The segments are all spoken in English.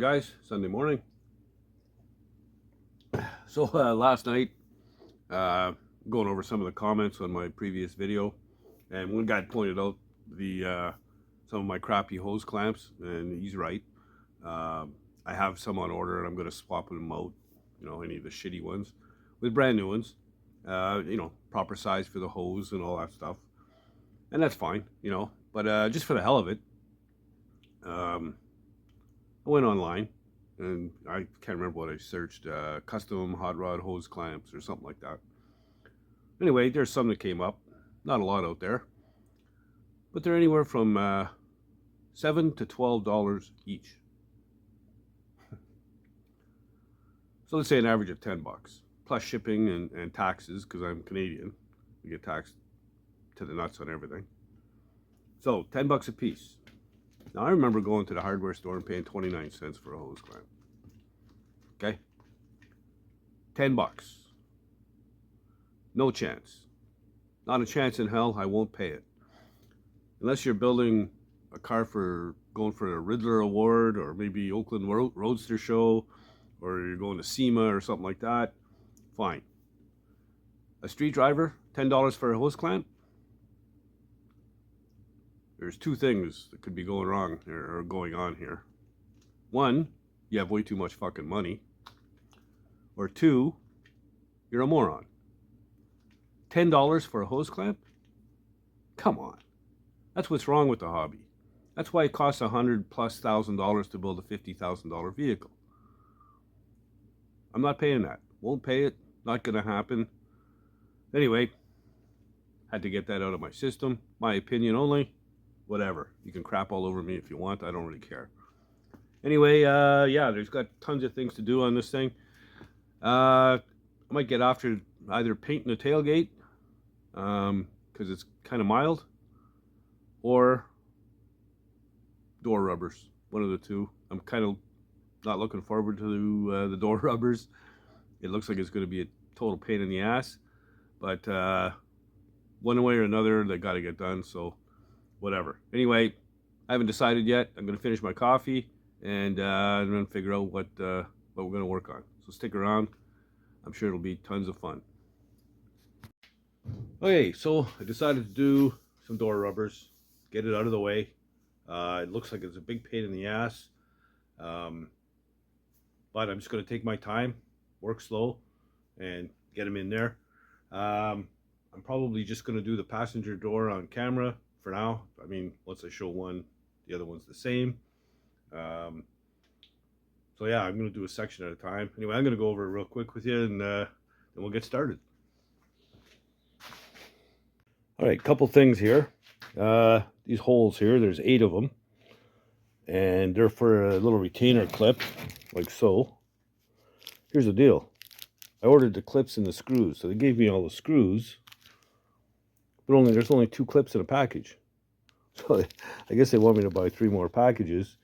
guys, Sunday morning. So last night, going over some of the comments on my previous video, and one guy pointed out the some of my crappy hose clamps, and he's right. I have some on order, and I'm going to swap them out. You know, any of the shitty ones with brand new ones. You know, proper size for the hose and all that stuff, and that's fine. You know, but just for the hell of it, I went online. And I can't remember what I searched, custom hot rod hose clamps or something like that. Anyway, there's some that came up. Not a lot out there. But they're anywhere from $7 to $12 each. So let's say an average of $10. Plus shipping and taxes, because I'm Canadian. We get taxed to the nuts on everything. So, $10 a piece. Now, I remember going to the hardware store and paying 29 cents for a hose clamp. Okay? $10. No chance. Not a chance in hell I won't pay it. Unless you're building a car for going for a Riddler Award or maybe Oakland Roadster Show or you're going to SEMA or something like that, fine. A street driver, $10 for a hose clamp? There's two things that could be going wrong or going on here. One, you have way too much fucking money. Or two, you're a moron. $10 for a hose clamp? Come on. That's what's wrong with the hobby. That's why it costs $100,000+ to build a $50,000 vehicle. I'm not paying that. Won't pay it. Not going to happen. Anyway, had to get that out of my system. My opinion only. Whatever. You can crap all over me if you want. I don't really care. Anyway, yeah, there's got tons of things to do on this thing. I might get after either painting the tailgate, because it's kind of mild, or door rubbers. One of the two. I'm kind of not looking forward to the door rubbers. It looks like it's going to be a total pain in the ass. But one way or another, they got to get done, so whatever. Anyway, I haven't decided yet. I'm going to finish my coffee, and I'm going to figure out what we're going to work on. So stick around. I'm sure it'll be tons of fun. Okay, so I decided to do some door rubbers, get it out of the way. It looks like it's a big pain in the ass, but I'm just going to take my time, work slow, and get them in there. I'm probably just going to do the passenger door on camera for now. I mean, once I show one, the other one's the same. So yeah, I'm going to do a section at a time. Anyway, I'm going to go over it real quick with you, and then we'll get started. All right, couple things here. These holes here, there's 8 of them. And they're for a little retainer clip, like so. Here's the deal. I ordered the clips and the screws. So they gave me all the screws. But there's only 2 clips in a package. So I guess they want me to buy 3 more packages.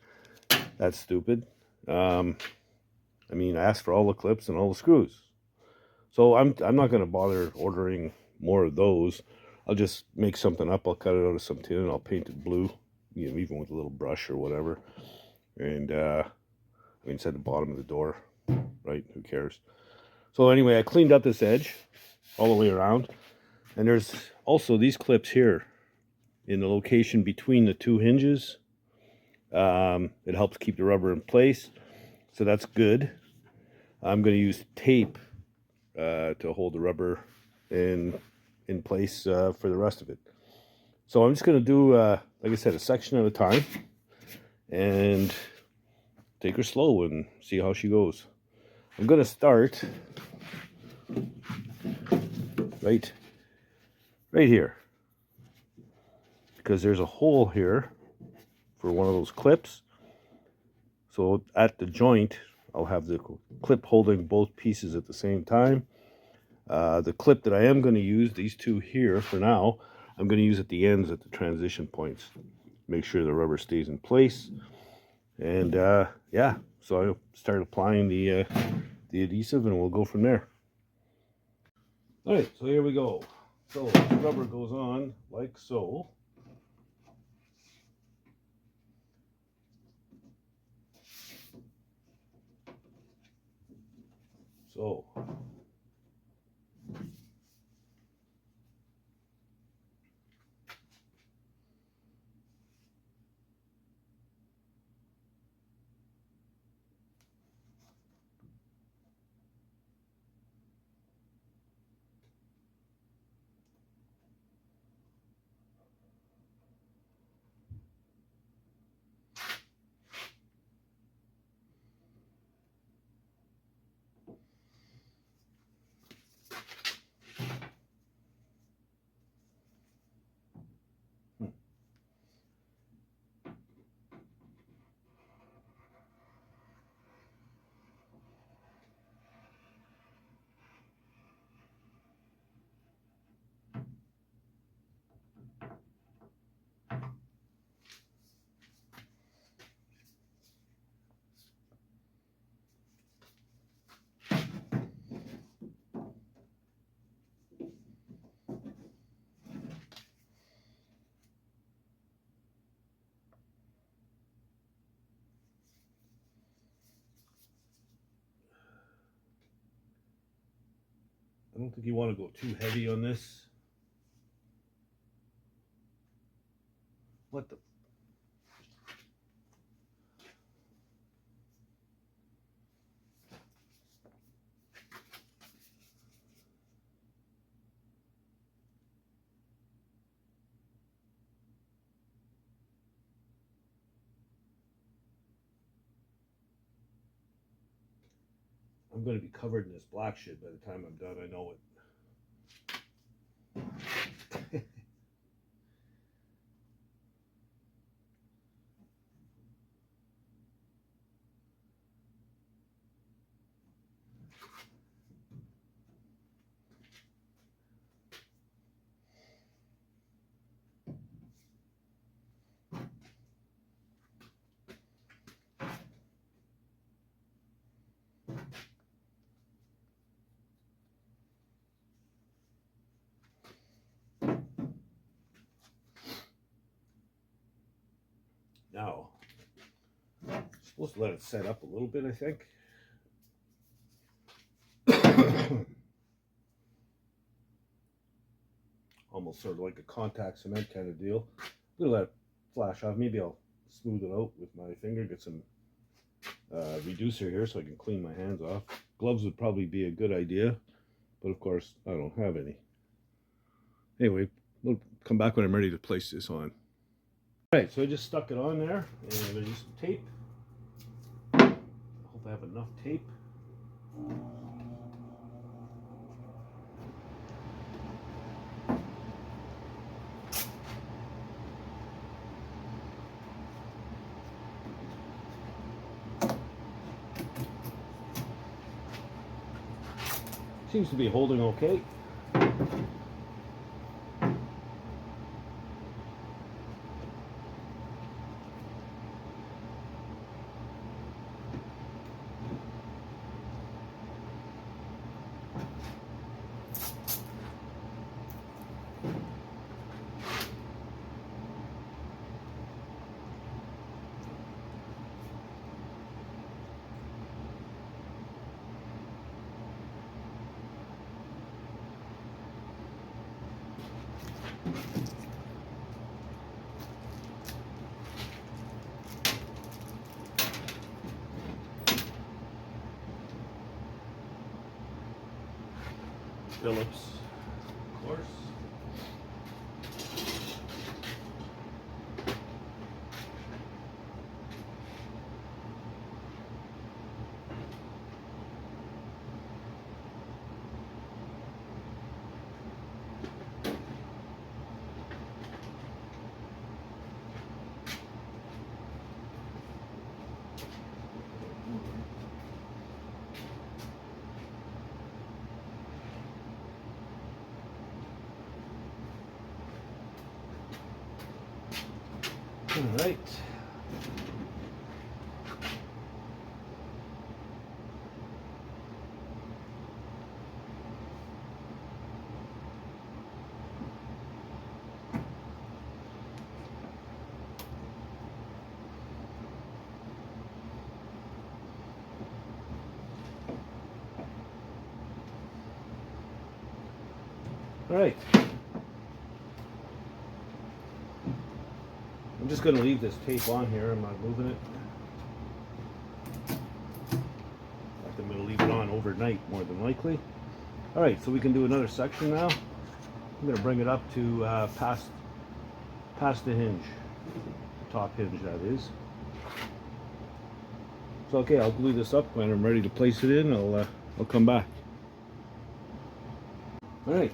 That's stupid. I mean, I asked for all the clips and all the screws. So I'm not going to bother ordering more of those. I'll just make something up. I'll cut it out of some tin and I'll paint it blue, you know, even with a little brush or whatever. And I mean, it's at the bottom of the door, right? Who cares? So anyway, I cleaned up this edge all the way around. And there's also these clips here in the location between the 2 hinges. It helps keep the rubber in place, so that's good. I'm going to use tape to hold the rubber in place for the rest of it. So I'm just going to do, like I said, a section at a time, and take her slow and see how she goes. I'm going to start right here, because there's a hole here for one of those clips. So at the joint, I'll have the clip holding both pieces at the same time. The clip that I am going to use, these 2 here for now, I'm going to use at the ends at the transition points. Make sure the rubber stays in place. And yeah, so I'll start applying the adhesive and we'll go from there. All right, so here we go. So the rubber goes on like so. So I don't think you want to go too heavy on this. What the? I'm going to be covered in this black shit by the time I'm done. I know it. Now, I'm supposed to let it set up a little bit, I think. Almost sort of like a contact cement kind of deal. I'm gonna let it flash off. Maybe I'll smooth it out with my finger, get some reducer here so I can clean my hands off. Gloves would probably be a good idea, but of course I don't have any. Anyway, we'll come back when I'm ready to place this on. Alright, so I just stuck it on there, and I'm going to use some tape. I hope I have enough tape. Seems to be holding okay. Phillips, of course. All right. All right. I'm just going to leave this tape on here. I'm not moving it. I'm going to leave it on overnight, more than likely. All right, so we can do another section now. I'm going to bring it up to past the hinge, top hinge that is. So okay, I'll glue this up when I'm ready to place it in. I'll come back. All right.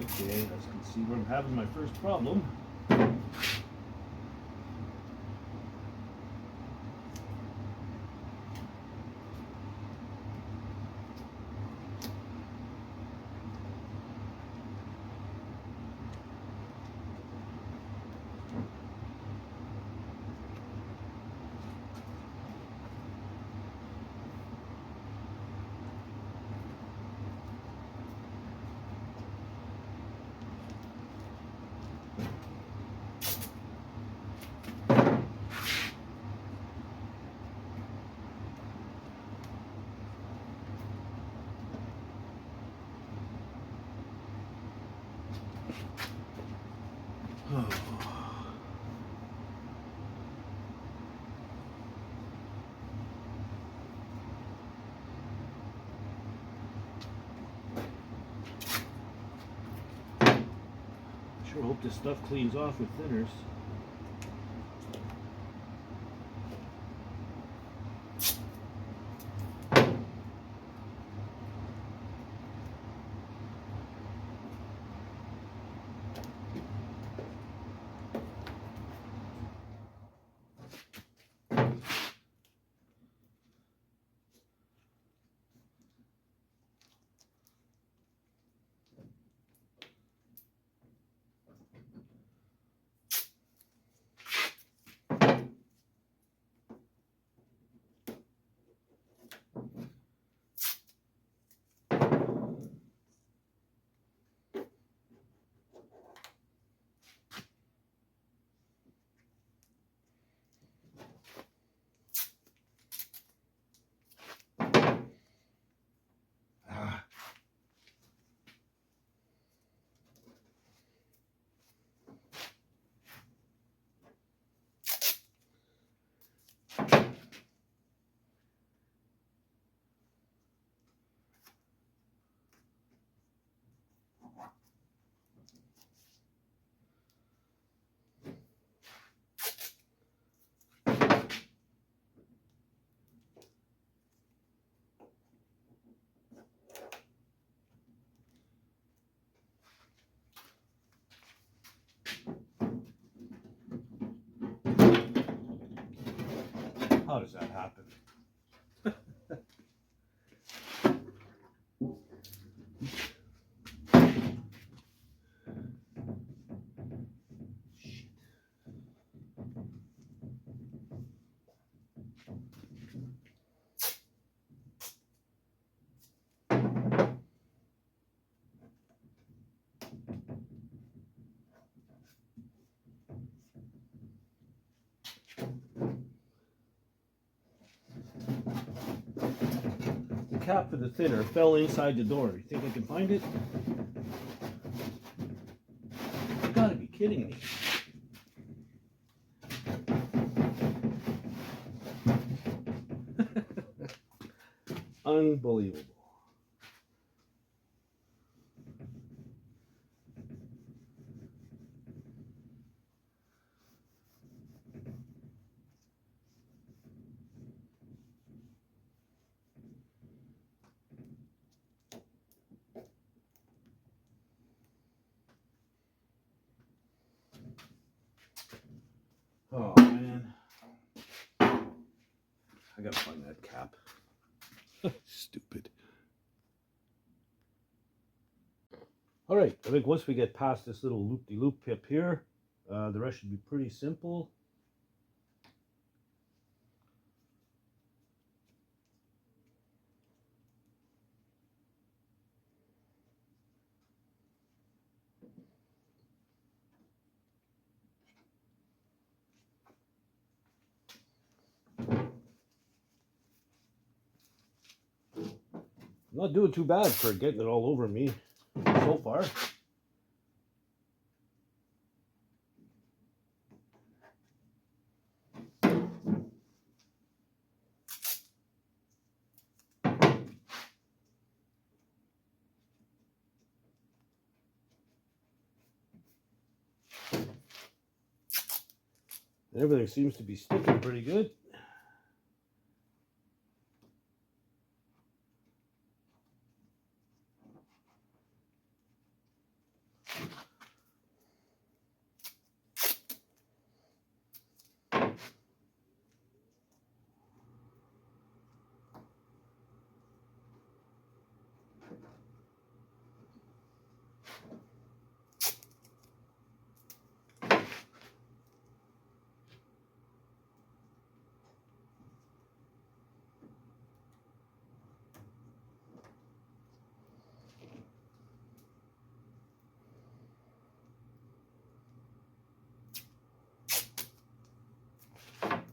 Okay, as you can see where I'm having my first problem. Oh. Sure hope this stuff cleans off with thinners. How does that happen? The cap for the thinner fell inside the door. You think I can find it? You gotta be kidding me. Unbelievable. Oh man. I gotta find that cap. Stupid. All right, I think once we get past this little loop-de-loop tip here, the rest should be pretty simple. Not doing too bad for getting it all over me so far. Everything seems to be sticking pretty good.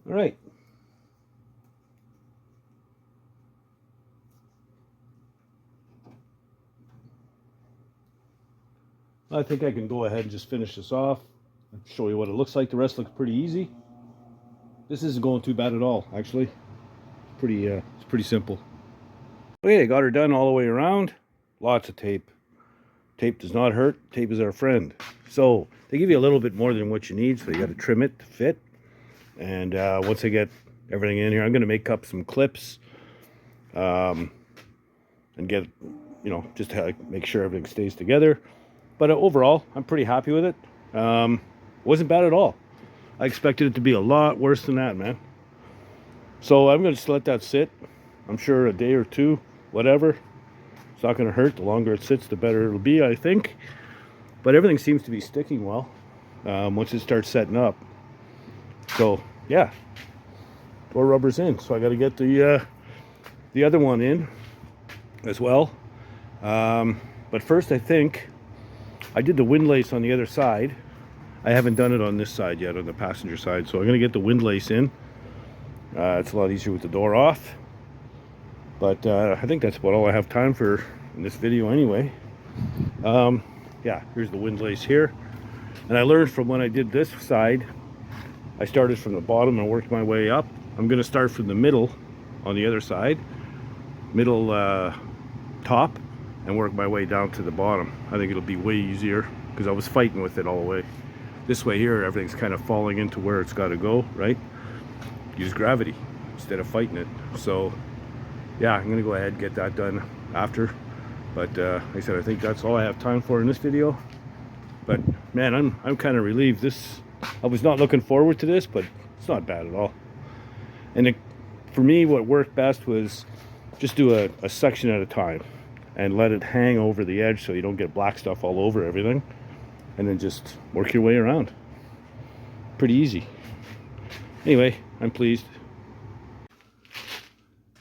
All right. I think I can go ahead and just finish this off. I'll show you what it looks like. The rest looks pretty easy. This isn't going too bad at all, actually. It's pretty simple. Okay, I got her done all the way around. Lots of tape. Tape does not hurt. Tape is our friend. So they give you a little bit more than what you need, so you got to trim it to fit. And once I get everything in here, I'm going to make up some clips and get, you know, just to make sure everything stays together. But overall, I'm pretty happy with it. Wasn't bad at all. I expected it to be a lot worse than that, man. So I'm going to just let that sit. I'm sure a day or two, whatever. It's not going to hurt. The longer it sits, the better it'll be, I think. But everything seems to be sticking well once it starts setting up. So, yeah. Door rubber's in. So I got to get the other one in as well. But first, I think I did the windlace on the other side. I haven't done it on this side yet, on the passenger side. So I'm going to get the windlace in. It's a lot easier with the door off. But I think that's about all I have time for in this video anyway. Yeah, here's the windlace here. And I learned from when I did this side, I started from the bottom and worked my way up. I'm going to start from the middle on the other side, middle top, and work my way down to the bottom. I think it'll be way easier because I was fighting with it all the way. This way here, everything's kind of falling into where it's got to go, right? Use gravity instead of fighting it. So yeah, I'm gonna go ahead and get that done after. But like I said, I think that's all I have time for in this video. But man, I'm kind of relieved. I was not looking forward to this, but it's not bad at all. And for me, what worked best was just do a section at a time and let it hang over the edge so you don't get black stuff all over everything, and then just work your way around. Pretty easy. Anyway, I'm pleased.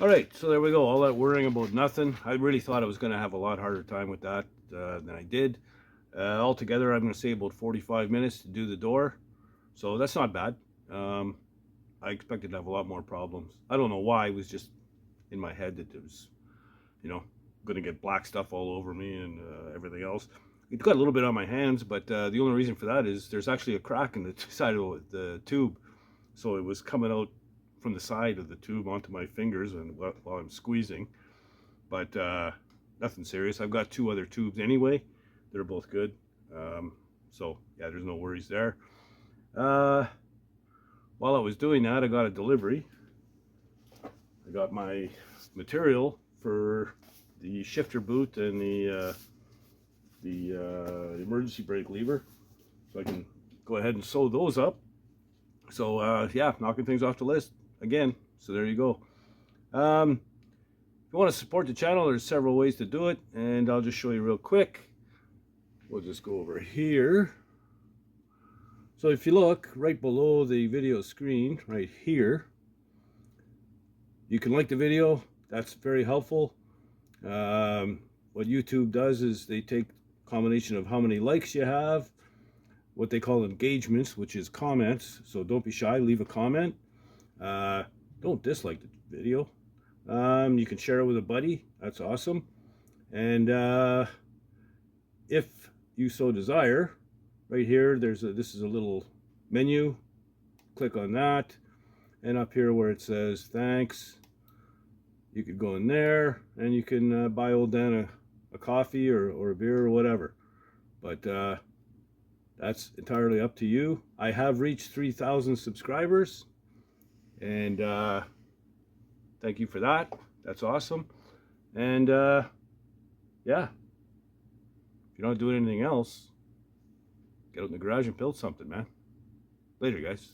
All right, so there we go. All that worrying about nothing. I really thought I was going to have a lot harder time with that than I did. Altogether, I'm going to say about 45 minutes to do the door. So that's not bad. I expected to have a lot more problems. I don't know why. It was just in my head that it was, you know, going to get black stuff all over me and everything else. It got a little bit on my hands, but the only reason for that is there's actually a crack in the side of the tube. So it was coming out from the side of the tube onto my fingers and while I'm squeezing. But nothing serious. I've got 2 other tubes anyway. They're both good. So yeah, there's no worries there. While I was doing that, I got a delivery. I got my material for the shifter boot and the emergency brake lever, so I can go ahead and sew those up. So yeah, knocking things off the list again. So there you go. If you want to support the channel, there's several ways to do it, and I'll just show you real quick. We'll just go over here. So if you look right below the video screen right here, you can like the video. That's very helpful. What YouTube does is they take a combination of how many likes you have, what they call engagements, which is comments. So don't be shy, leave a comment. Don't dislike the video. You can share it with a buddy. That's awesome. And if you so desire, right here, this is a little menu. Click on that, and up here where it says thanks, you could go in there and you can buy old Dan a coffee or a beer or whatever. But that's entirely up to you. I have reached 3,000 subscribers, and thank you for that. That's awesome. And yeah, if you're not doing anything else, get out in the garage and build something, man. Later, guys.